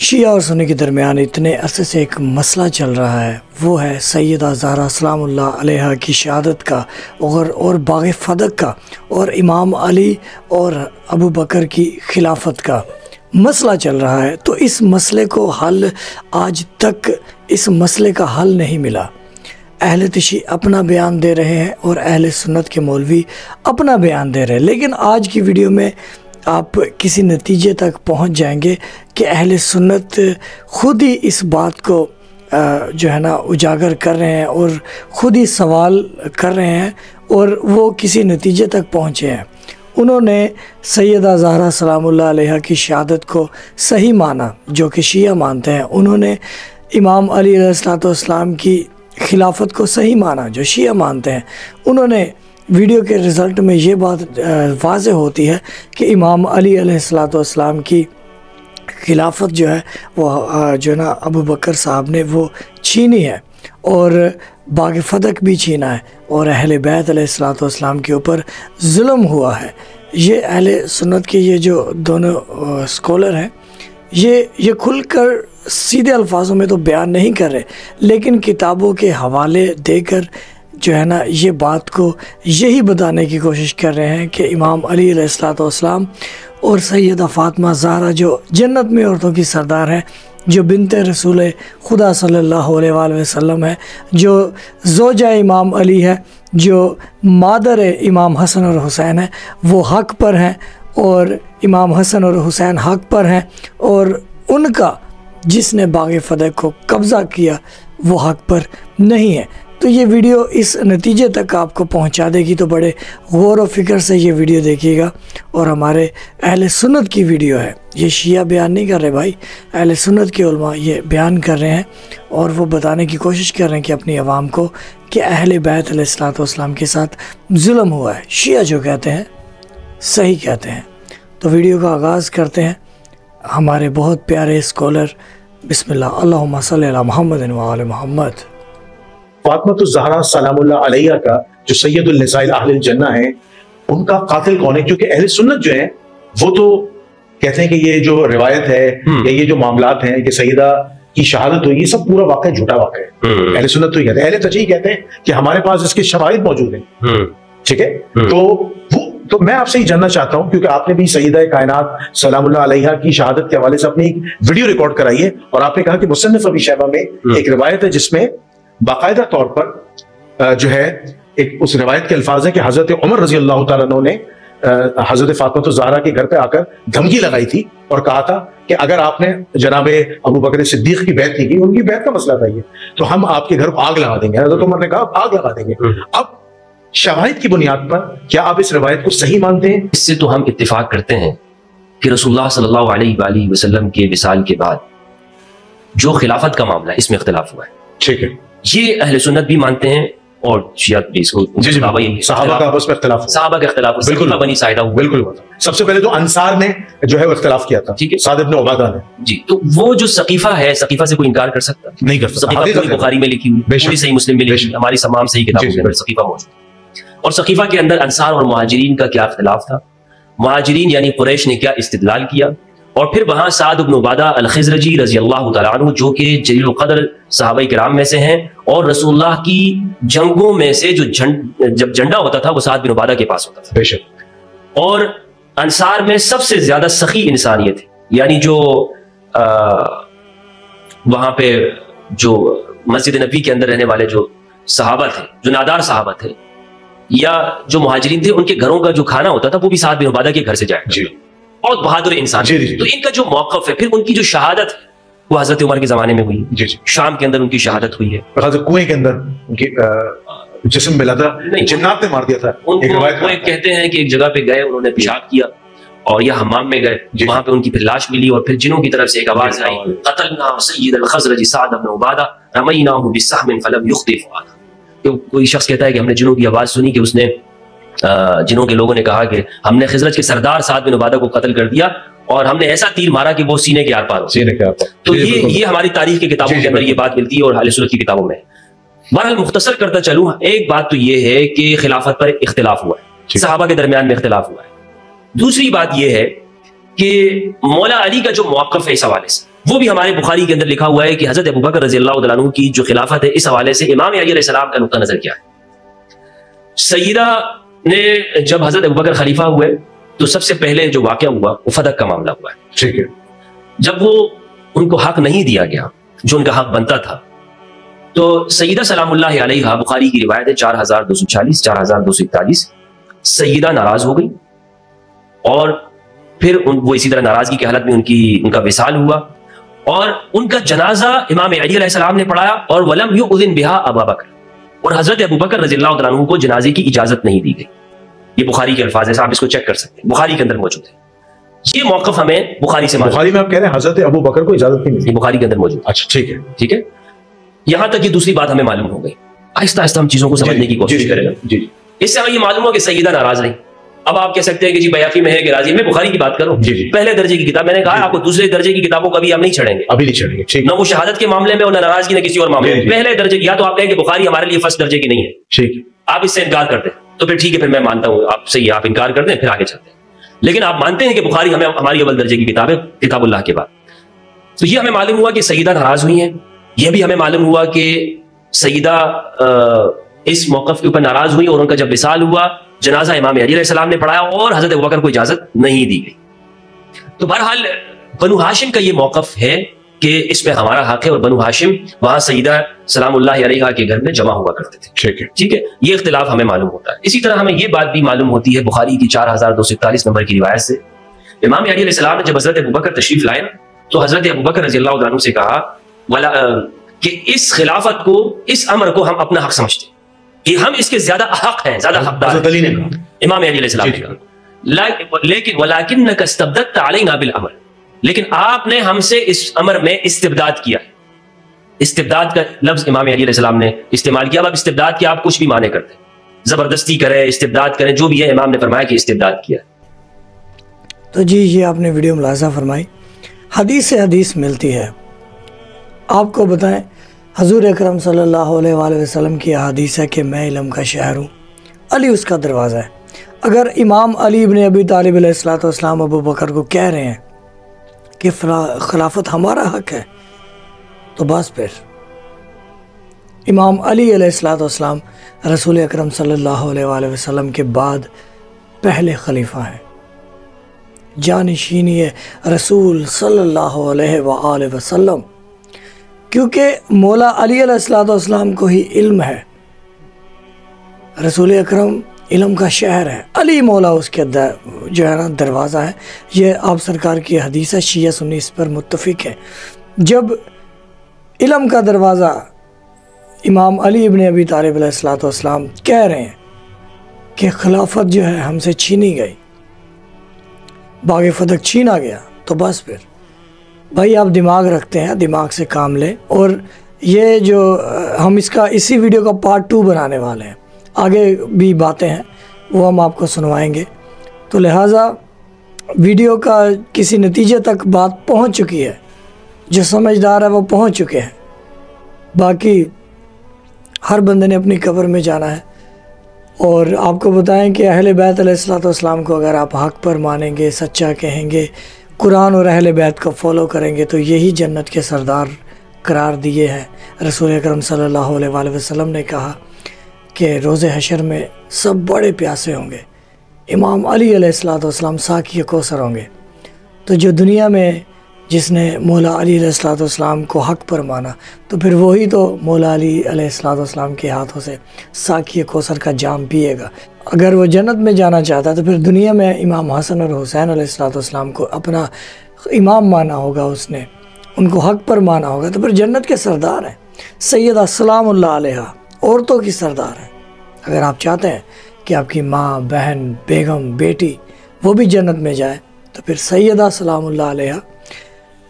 شیعہ اور سنی کے درمیان اتنے عرصے سے ایک مسئلہ چل رہا ہے، وہ ہے سیدہ زہرا سلام اللہ علیہا کی شہادت کا اور باغ فدق کا اور امام علی اور ابو بکر کی خلافت کا مسئلہ چل رہا ہے۔ تو اس مسئلے کو حل آج تک اس مسئلے کا حل نہیں ملا۔ اہل تشیع اپنا بیان دے رہے ہیں اور اہل سنت کے مولوی اپنا بیان دے رہے ہیں، لیکن آج کی ویڈیو میں آپ کسی نتیجے تک پہنچ جائیں گے کہ اہل سنت خود ہی اس بات کو جو ہے نا اجاگر کر رہے ہیں اور خود ہی سوال کر رہے ہیں اور وہ کسی نتیجے تک پہنچے ہیں۔ انہوں نے سیدہ زہرا سلام اللہ علیہا کی شہادت کو صحیح مانا جو کہ شیعہ مانتے ہیں، انہوں نے امام علی علیہ السلام کی خلافت کو صحیح مانا جو شیعہ مانتے ہیں۔ انہوں نے ویڈیو کے رزلٹ میں یہ بات واضح ہوتی ہے کہ امام علی علیہ السلام کی خلافت جو ہے وہ جو نا ابو بکر صاحب نے وہ چھینی ہے اور باغ فدق بھی چھینا ہے اور اہل بیت علیہ السلام کے اوپر ظلم ہوا ہے۔ یہ اہل سنت کے یہ جو دونوں اسکالر ہیں یہ کھل کر سیدھے الفاظوں میں تو بیان نہیں کر رہے، لیکن کتابوں کے حوالے دے کر جو ہے نا یہ بات کو یہی بتانے کی کوشش کر رہے ہیں کہ امام علی علیہ السلام اور سیدہ فاطمہ زہرا جو جنت میں عورتوں کی سردار ہیں، جو بنت رسول خدا صلی اللہ علیہ وآلہ وسلم ہے، جو زوجہ امام علی ہے، جو مادر امام حسن اور حسین ہے، وہ حق پر ہیں اور امام حسن اور حسین حق پر ہیں، اور ان کا جس نے باغ فدق کو قبضہ کیا وہ حق پر نہیں ہے۔ تو یہ ویڈیو اس نتیجے تک آپ کو پہنچا دے گی، تو بڑے غور و فکر سے یہ ویڈیو دیکھیے گا۔ اور ہمارے اہل سنت کی ویڈیو ہے، یہ شیعہ بیان نہیں کر رہے بھائی، اہل سنت کے علماء یہ بیان کر رہے ہیں اور وہ بتانے کی کوشش کر رہے ہیں کہ اپنی عوام کو کہ اہل بیت علیہ السلام کے ساتھ ظلم ہوا ہے۔ شیعہ جو کہتے ہیں صحیح کہتے ہیں۔ تو ویڈیو کا آغاز کرتے ہیں ہمارے بہت پیارے اسکالر، بسم اللہ، اللہم صلی علی محمد و آل محمد۔ فاطمہ الزہرا سلام اللہ علیہا کا جو سید النساء اہل الجنہ ہیں، ان کا قاتل کون ہے؟ کیونکہ اہل سنت جو ہیں وہ تو کہتے ہیں کہ یہ جو روایت ہے یا یہ جو معاملات ہیں کہ سیدہ کی شہادت ہوئی، یہ سب پورا واقعہ جھوٹا واقعہ ہے۔ اہل سنت تو یہ کہتے ہیں، اہل تشیع کہتے ہیں کہ ہمارے پاس اس کے شواہد موجود ہیں، ٹھیک ہے؟ تو میں آپ سے ہی جاننا چاہتا ہوں، کیونکہ آپ نے بھی سیدہ کائنات سلام اللہ علیہا کی شہادت کے حوالے سے اپنی ایک ویڈیو ریکارڈ کرائی ہے، اور آپ نے کہا کہ مصنف ابی شیبہ میں ایک روایت ہے جس میں باقاعدہ طور پر جو ہے ایک اس روایت کے الفاظ ہیں کہ حضرت عمر رضی اللہ تعالیٰ عنہ نے حضرت فاطمہ الزہرا کے گھر پہ آ کر دھمکی لگائی تھی اور کہا تھا کہ اگر آپ نے جناب ابو بکر صدیق کی بیعت نہیں کی، ان کی بیعت کا مسئلہ تھا یہ، تو ہم آپ کے گھر کو آگ لگا دیں گے۔ حضرت عمر نے کہا آگ لگا دیں گے۔ اب شواہد کی بنیاد پر کیا آپ اس روایت کو صحیح مانتے ہیں؟ اس سے تو ہم اتفاق کرتے ہیں کہ رسول اللہ صلی اللہ علیہ وآلہ وسلم کے وصال کے بعد جو خلافت کا معاملہ ہے اس میں اختلاف ہوا ہے، ٹھیک ہے؟ یہ اہل سنت بھی مانتے ہیں اور شیعہ بھی اس کو صحابہ کا آپس میں اختلاف، صحابہ کا اختلاف، بالکل بنی ساعدہ ہوا، بالکل۔ سب سے پہلے تو انصار نے جو ہے وہ اختلاف کیا تھا، ٹھیک ہے، سعد بن عبادہ نے، جی۔ تو وہ جو سقیفہ ہے، سقیفہ سے کوئی انکار کر سکتا نہیں کر سکتا، سقیفہ پوری بخاری میں لکھی ہوئی، پوری صحیح مسلم میں لکھی ہوئی، ہماری تمام صحیح کتابوں کے اندر سقیفہ موجود ہے۔ اور سقیفہ کے اندر انصار اور مہاجرین کا کیا اختلاف تھا، مہاجرین یعنی قریش نے کیا استدلال کیا، اور پھر وہاں سعد بن عبادہ الخزرجی رضی اللہ تعالیٰ عنہ جو کہ جلیل القدر صحابہ کرام میں سے ہیں، اور رسول اللہ کی جنگوں میں سے جو جب جھنڈا ہوتا تھا وہ سعد بن عبادہ کے پاس ہوتا تھا، بے شک۔ اور انصار میں سب سے زیادہ سخی انسانیت ہے، یعنی جو وہاں پہ جو مسجد نبی کے اندر رہنے والے جو صحابہ تھے، جو نادار صحابہ تھے یا جو مہاجرین تھے، ان کے گھروں کا جو کھانا ہوتا تھا وہ بھی سعد بن عبادہ کے گھر سے جائے، بہت بہادر انسان۔ تو ان کا جو موقف ہے، پھر ان کی جو شہادت ہے وہ حضرت عمر کے زمانے میں ہوئی، شام کے اندر ان کی شہادت ہوئی ہے، کنویں کے اندر ان کی جسم ملا تھا، جنات نے مار دیا تھا۔ وہ کہتے ہیں کہ ایک جگہ پہ گئے، انہوں نے پیشاب کیا اور یا حمام میں گئے، وہاں پہ ان کی پھر لاش ملی، اور پھر جنوں کی طرف سے ایک آواز آئی، قتلنا سید الخزرج سعد بن عبادہ رمیناہ بسہم فلم یخطئ فؤادہ۔ کوئی شخص کہتا ہے کہ ہم نے جنوں کی آواز سنی کہ اس نے جنوں کے لوگوں نے کہا کہ ہم نے خزرج کے سردار سعد بن عبادہ کو قتل کر دیا اور ہم نے ایسا تیر مارا کہ وہ سینے کے آر پار ہو۔ تو یہ ہماری تاریخ کی کتابوں کے اندر یہ بات ملتی ہے اور اہل سنت کی کتابوں میں۔ بہرحال مختصر کرتا چلوں، ایک بات تو یہ ہے کہ خلافت پر اختلاف ہوا ہے، صحابہ کے درمیان میں اختلاف ہوا ہے۔ دوسری بات یہ ہے کہ مولا علی کا جو موقف ہے اس حوالے سے وہ بھی ہمارے بخاری کے اندر لکھا ہوا ہے کہ حضرت ابوبکر رضی اللہ تعالیٰ عنہ کی جو خلافت ہے اس حوالے سے امام علی علیہ السلام کا نقطہ نظر کیا ہے. سیدہ نے جب حضرت ابوبکر خلیفہ ہوئے تو سب سے پہلے جو واقعہ ہوا وہ فدق کا معاملہ ہوا ہے. ٹھیک ہے. جب وہ ان کو حق نہیں دیا گیا جو ان کا حق بنتا تھا تو سیدہ سلام اللہ علیہا، بخاری کی روایت ہے 4240 4241، سیدہ ناراض ہو گئی اور پھر وہ اسی طرح ناراضگی کی حالت میں ان کا وصال ہوا اور ان کا جنازہ امام علی علیہ السلام نے پڑھایا اور ولم یؤذن بہا ابا بکر، اور حضرت ابوبکر رضی اللہ تعالیٰ عنہ کو جنازے کی اجازت نہیں دی گئی. یہ بخاری کے الفاظ ہیں، آپ اس کو چیک کر سکتے ہیں، بخاری کے اندر موجود ہے. یہ موقف ہمیں بخاری سے معلوم. بخاری میں آپ کہہ رہے ہیں حضرت ابوبکر کو اجازت نہیں ملی، بخاری کے اندر موجود. اچھا ٹھیک ہے ٹھیک ہے. یہاں تک یہ دوسری بات ہمیں معلوم ہو گئی. آہستہ آہستہ ہم چیزوں کو سمجھنے کی کوشش کریں گے. جی اس سے ہمیں یہ معلوم ہو کہ سیدہ ناراض نہیں. اب آپ کہہ سکتے ہیں کہ جی بیہقی میں ہے کہ راضی، میں بخاری کی بات کروں. پہلے درجے کی کتاب، میں نے کہا آپ کو دوسرے درجے کی کتابوں کا بھی ہم نہیں چھڑیں گے، ابھی نہیں چھڑیں گے. نہ وہ شہادت کے معاملے میں اور نہ ناراضگی نہ کسی اور معاملے میں. پہلے درجے کی، یا تو آپ کہیں کہ بخاری ہمارے لیے فرسٹ درجے کی نہیں ہے، ٹھیک، آپ اس سے انکار کرتے ہیں تو پھر ٹھیک ہے، پھر میں مانتا ہوں آپ صحیح ہے، آپ انکار کرتے ہیں پھر آگے چلتے ہیں. لیکن آپ مانتے ہیں کہ بخاری ہماری اول درجے کی کتاب ہے کتاب اللہ کے بعد. تو یہ ہمیں معلوم ہوا کہ سیدہ ناراض ہوئی ہیں. یہ بھی ہمیں معلوم ہوا کہ سیدہ اس موقف کے اوپر ناراض ہوئی اور ان کا جب وصال ہوا جنازہ امام علی علیہ السلام نے پڑھایا اور حضرت ابوبکر کو اجازت نہیں دی گئی. تو بہرحال بنو ہاشم کا یہ موقف ہے کہ اس میں ہمارا حق ہے، اور بنو ہاشم وہاں سیدہ سلام اللہ علیہا کے گھر میں جمع ہوا کرتے تھے. ٹھیک ہے، یہ اختلاف ہمیں معلوم ہوتا ہے. اسی طرح ہمیں یہ بات بھی معلوم ہوتی ہے بخاری کی 4241 نمبر کی روایت سے، امام علی علیہ السلام نے جب حضرت ابوبکر تشریف لائے تو حضرت ابوبکر رضی اللہ عنہ سے کہا کہ اس خلافت کو، اس امر کو ہم اپنا حق سمجھتے ہیں کہ ہم اس کے زیادہ حق ہیں، زیادہ حقدار. حضرت علی نے کہا، امام علی علیہ السلام نے کہا لیکن وَلَكِنَّكَ اسْتَبْدَدْتَ عَلَيْنَا بِالْأَمْرِ، لیکن آپ نے ہم سے اس امر میں استبداد کیا. استبداد کا لفظ امام علی علیہ السلام نے استعمال کیا. اب استبداد کیا آپ کچھ بھی مانے کرتے ہیں، زبردستی کریں، استبداد کریں، جو بھی ہے امام نے فرمایا کہ استبداد کیا. تو جی یہ آپ نے ویڈیو ملاحظہ فرمائی، حدیث سے حدیث ملتی ہے. آپ کو بتائیں حضور اکرم صلی اللہ علیہ وآلہ وسلم کی حدیث ہے کہ میں علم کا شہر ہوں، علی اس کا دروازہ ہے. اگر امام علی ابن ابی طالب علیہ السلام ابو بکر کو کہہ رہے ہیں کہ خلافت ہمارا حق ہے تو بس پھر امام علی علیہ السلام رسول اکرم صلی اللہ علیہ وآلہ وسلم کے بعد پہلے خلیفہ ہیں، جانشینی رسول صلی اللہ علیہ وآلہ وسلم. کیونکہ مولا علی علیہ السلام کو ہی علم ہے، رسول اکرم علم کا شہر ہے، علی مولا اس کے جو ہے نا دروازہ ہے. یہ آپ سرکار کی حدیث ہے، شیعہ سنی اس پر متفق ہے. جب علم کا دروازہ امام علی ابن ابی طالب علیہ السلام کہہ رہے ہیں کہ خلافت جو ہے ہم سے چھینی گئی، باغ فدق چھینا گیا، تو بس پھر بھائی آپ دماغ رکھتے ہیں، دماغ سے کام لیں. اور یہ جو ہم اسی ویڈیو کا پارٹ 2 بنانے والے ہیں، آگے بھی باتیں ہیں وہ ہم آپ کو سنوائیں گے. تو لہٰذا ویڈیو کا کسی نتیجے تک بات پہنچ چکی ہے، جو سمجھدار ہے وہ پہنچ چکے ہیں. باقی ہر بندے نے اپنی قبر میں جانا ہے. اور آپ کو بتائیں کہ اہل بیت علیہ السلام کو اگر آپ حق پر مانیں گے، سچا کہیں گے، قرآن اور اہل بیت کو فالو کریں گے تو یہی جنت کے سردار قرار دیے ہیں. رسول اکرم صلی اللہ علیہ وآلہ وسلم نے کہا کہ روز حشر میں سب بڑے پیاسے ہوں گے، امام علی علیہ السلام ساقی کوثر ہوں گے. تو جو دنیا میں جس نے مولا علی علیہ السلام کو حق پر مانا تو پھر وہی تو مولا علی علیہ السلام کے ہاتھوں سے ساقی کوثر کا جام پیے گا. اگر وہ جنت میں جانا چاہتا ہے تو پھر دنیا میں امام حسن اور حسین علیہ السلام کو اپنا امام مانا ہوگا، اس نے ان کو حق پر مانا ہوگا، تو پھر جنت کے سردار ہیں. سیدہ سلام اللہ علیہا عورتوں کی سردار ہیں. اگر آپ چاہتے ہیں کہ آپ کی ماں، بہن، بیگم، بیٹی وہ بھی جنت میں جائے تو پھر سیدہ سلام اللہ علیہا،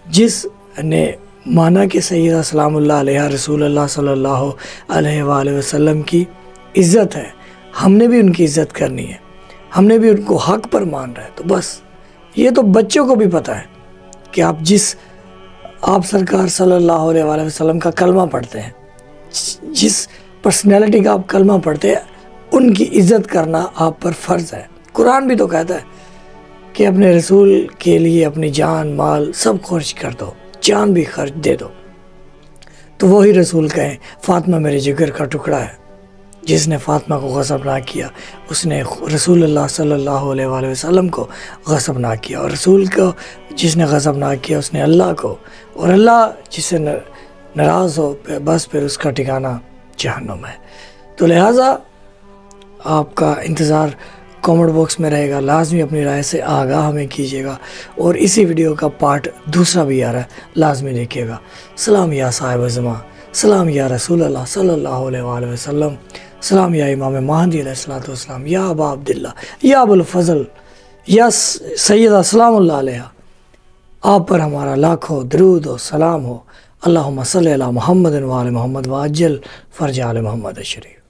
جس نے مانا کہ سیدہ سلام اللہ علیہا رسول اللہ صلی اللہ علیہ وآلہ وسلم کی عزت ہے، ہم نے بھی ان کی عزت کرنی ہے، ہم نے بھی ان کو حق پر مان رہا ہے. تو بس یہ تو بچوں کو بھی پتہ ہے کہ آپ سرکار صلی اللہ علیہ وآلہ وسلم کا کلمہ پڑھتے ہیں، جس پرسنالٹی کا آپ کلمہ پڑھتے ہیں ان کی عزت کرنا آپ پر فرض ہے. قرآن بھی تو کہتا ہے کہ اپنے رسول کے لیے اپنی جان مال سب خرچ کر دو، جان بھی خرچ دے دو، تو وہی رسول کہیں فاطمہ میرے جگر کا ٹکڑا ہے۔ جس نے فاطمہ کو غصب نہ کیا اس نے رسول اللہ صلی اللہ علیہ وآلہ وسلم کو غصب نہ کیا، اور رسول کو جس نے غصب نہ کیا اس نے اللہ کو، اور اللہ جس سے ناراض ہو بس پھر اس کا ٹھکانہ جہنم ہے۔ تو لہٰذا آپ کا انتظار کامنٹ باکس میں رہے گا، لازمی اپنی رائے سے آگاہ ہمیں کیجیے گا، اور اسی ویڈیو کا پارٹ دوسرا بھی آ رہا ہے، لازمی دیکھیے گا۔ سلام یا صاحب زمان، سلام یا رسول اللہ صلی اللہ علیہ وآلہ وسلم، سلام یا امام مہدی علیہ الصلوۃ والسلام، یا ابا عبداللہ، یا ابو الفضل، یا سیدہ سلام اللہ علیہ، آپ پر ہمارا لاکھوں درود و سلام ہو۔ اللہم صلی علی محمد و آل محمد وعجل فرج آل محمد الشریف۔